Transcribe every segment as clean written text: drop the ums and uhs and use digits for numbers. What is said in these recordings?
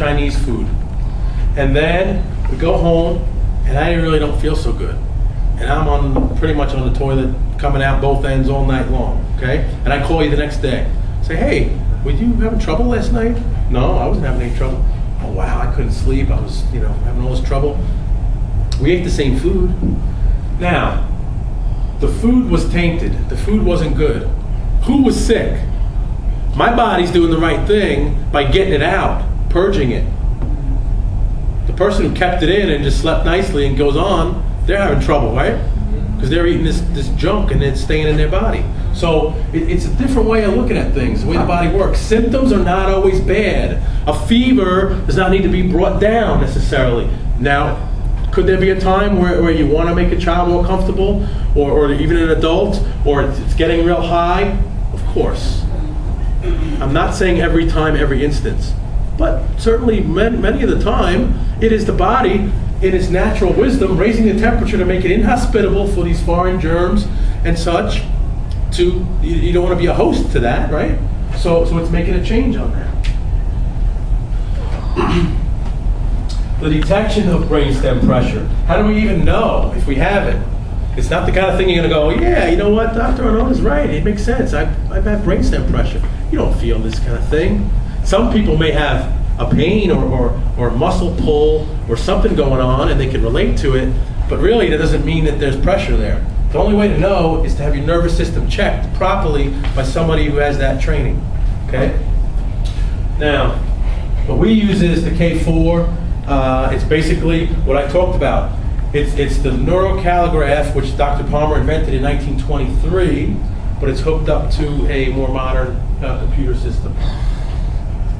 Chinese food. And then we go home, and I really don't feel so good. And I'm pretty much on the toilet, coming out both ends all night long, okay? And I call you the next day. Say, hey, were you having trouble last night? No, I wasn't having any trouble. Oh, wow, I couldn't sleep. I was, having all this trouble. We ate the same food. Now, the food was tainted. The food wasn't good. Who was sick? My body's doing the right thing by getting it out, purging it. The person who kept it in and just slept nicely and goes on, they're having trouble, right? Because they're eating this junk and it's staying in their body. So it's a different way of looking at things, the way the body works. Symptoms are not always bad. A fever does not need to be brought down necessarily. Now, could there be a time where you want to make a child more comfortable, or even an adult, or it's getting real high? Of course. I'm not saying every time, every instance. But certainly many of the time, it is the body in its natural wisdom raising the temperature to make it inhospitable for these foreign germs and such. You don't want to be a host to that, right? So it's making a change on that. The detection of brainstem pressure. How do we even know if we have it? It's not the kind of thing you're going to go, yeah, you know what, Dr. Arnaud is right. It makes sense. I've had brainstem pressure. You don't feel this kind of thing. Some people may have a pain or muscle pull or something going on and they can relate to it, but really that doesn't mean that there's pressure there. The only way to know is to have your nervous system checked properly by somebody who has that training, okay? Now, what we use is the K4. It's basically what I talked about. It's the neurocalligraph, which Dr. Palmer invented in 1923, but it's hooked up to a more modern computer system.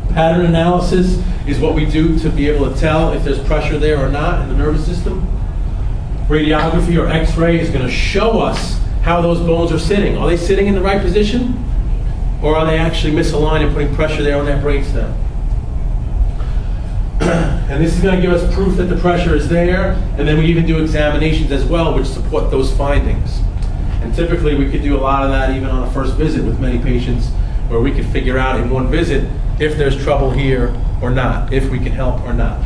Pattern analysis is what we do to be able to tell if there's pressure there or not in the nervous system. Radiography or X-ray is going to show us how those bones are sitting. Are they sitting in the right position? Or are they actually misaligned and putting pressure there on that brainstem? And this is going to give us proof that the pressure is there, and then we even do examinations as well which support those findings. And typically we could do a lot of that even on a first visit with many patients, where we could figure out in one visit if there's trouble here or not, if we can help or not.